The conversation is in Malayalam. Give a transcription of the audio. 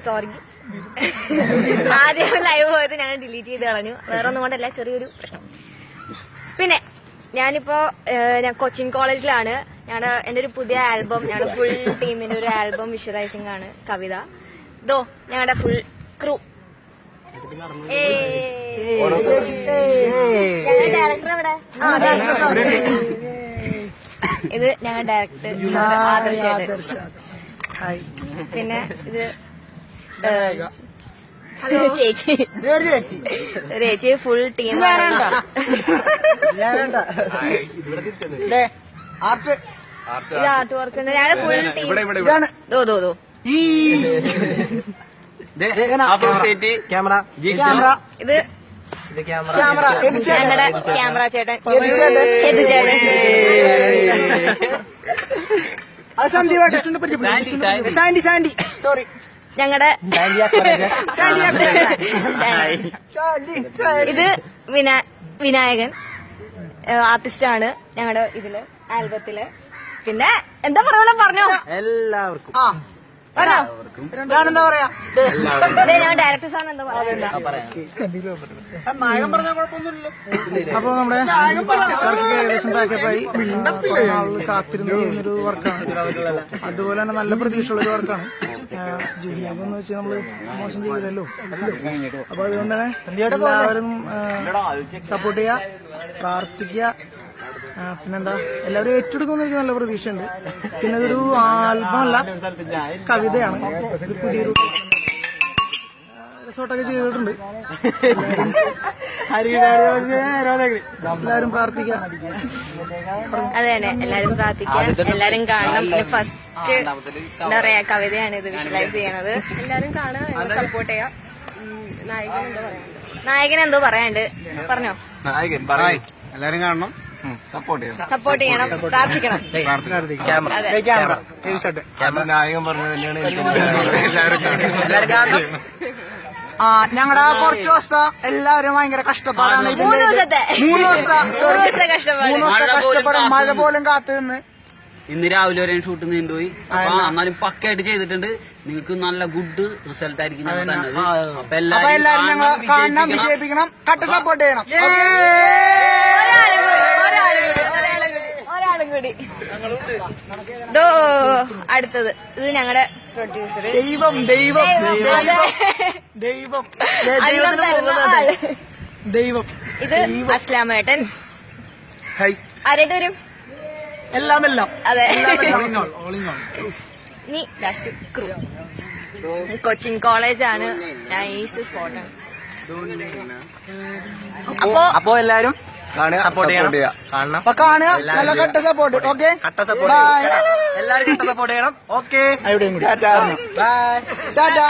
സോറി. ആദ്യം ലൈവ് പോയത് ഞങ്ങൾ ഡിലീറ്റ് ചെയ്ത് കളഞ്ഞു. വേറെ ഒന്നും കൊണ്ടല്ല, ചെറിയൊരു പ്രശ്നം. പിന്നെ ഞാനിപ്പോ ഞാൻ കൊച്ചിൻ കോളേജിലാണ്. എന്റെ ഒരു പുതിയ ആൽബം, ഞങ്ങളുടെ ഫുൾ ടീമിന്റെ ഒരു ആൽബം വിഷ്വലൈസിംഗ് ആണ്. കവിത ദോ ഞങ്ങളുടെ ഫുൾ ക്രൂ. ഞങ്ങളുടെ ഡയറക്ടർ എവിടെ? ഇത് ഞങ്ങളുടെ ഡയറക്ടർ ആദർശ്. പിന്നെ ഇത് ചേച്ചി ചേച്ചി ഫുൾ ടീം. ഇത് ആർട്ട് വർക്ക് ഞങ്ങളുടെ ഫുൾ ടീം. ഇത് ഞങ്ങളുടെ ക്യാമറ ചേട്ടൻ സോറി ഞങ്ങളുടെ ഇത് വിനായകൻ ആർട്ടിസ്റ്റാണ് ഞങ്ങളുടെ ഇതില് ആൽബത്തില്. പിന്നെ എന്താ പറയാ പറഞ്ഞോ എല്ലാവർക്കും എന്താ പറയാ ഞാൻ ഡയറക്ടർ സാറിന് എന്താ പറയാ. നായകൻ പറഞ്ഞാൽ കുഴപ്പമൊന്നുമില്ലല്ലോ. അപ്പൊ നമ്മുടെ വർക്ക് ഏകദേശം പാക്കപ്പായി. കാത്തിരുന്ന് ചെയ്യുന്നൊരു വർക്കാണ്. അതുപോലെ തന്നെ നല്ല പ്രതീക്ഷയുള്ള ഒരു വർക്കാണ്. ജൂനിയർന്ന് വെച്ചാൽ നമ്മള് മോശം ചെയ്തില്ലല്ലോ. അപ്പൊ അതുകൊണ്ട് തന്നെ എല്ലാവരും സപ്പോർട്ട് ചെയ്യുക, പ്രാർത്ഥിക്കുക. പിന്നെന്താ, എല്ലാവരും ഏറ്റെടുക്കുമെന്ന് എനിക്ക് നല്ല പ്രതീക്ഷയുണ്ട്. പിന്നെ ഇതൊരു ആൽബം അല്ല, കവിതയാണ്. ഒരു പുതിയൊരു റിസോർട്ടൊക്കെ ചെയ്തിട്ടുണ്ട്. എല്ലാവരും പ്രാർത്ഥിക്കുക. അതെ തന്നെ, എല്ലാരും പ്രാർത്ഥിക്കുക, എല്ലാരും കാണണം. ഫസ്റ്റ് എന്താ പറയാ കവിതയാണ് ഇത് വിഷ്വലൈസ് ചെയ്യണത്. എല്ലാരും കാണുക, സപ്പോർട്ട് ചെയ്യുക. നായകൻ എന്തോ പറയാണ്ട് പറഞ്ഞോ. എല്ലാരും കാണണം, സപ്പോർട്ട് ചെയ്യണം, പ്രാർത്ഥിക്കണം. നായകൻ പറഞ്ഞു തന്നെയാണ്. ഞങ്ങളുടെ കുറച്ച് ദിവസത്തെ എല്ലാവരും ഭയങ്കര കഷ്ടപ്പാടാണ്. 3 ദിവസത്തെ കഷ്ടപ്പാടാണ്. മഴ പോലും കാത്തു നിന്ന് ഇന്ന് രാവിലെ വരെ ഷൂട്ട് നീണ്ടുപോയി. എന്നാലും പക്കയായിട്ട് ചെയ്തിട്ടുണ്ട്. നിങ്ങൾക്ക് നല്ല ഗുഡ് റിസൾട്ട് ആയിരിക്കും. അപ്പൊ എല്ലാവരും ഞങ്ങൾ കാണണം, വിജയിപ്പിക്കണം, കട്ട സപ്പോർട്ട് ചെയ്യണം. ഒരാളും കൂടി അടുത്തത്. ഇത് ഞങ്ങളുടെ പ്രൊഡ്യൂസർ. ദൈവം ദൈവം ദൈവം ദൈവം. ഇത് അസ്ലാമേട്ടൻ. ആരായിട്ട് വരും? എല്ലാം അതെ. നീ ലാസ്റ്റ് ക്രൂ. കൊച്ചിൻ കോളേജാണ്. നൈസ് സ്പോട്ടാണ്. അപ്പോ എല്ലാരും സപ്പോർട്ട് ചെയ്യുക. കാണുക, നല്ല കട്ട സപ്പോർട്ട്. ഓക്കെ, എല്ലാരും കട്ട സപ്പോർട്ട് ചെയ്യണം. ഓക്കെ, എവിടെയും കൂടി. ബൈ. ടാറ്റാ.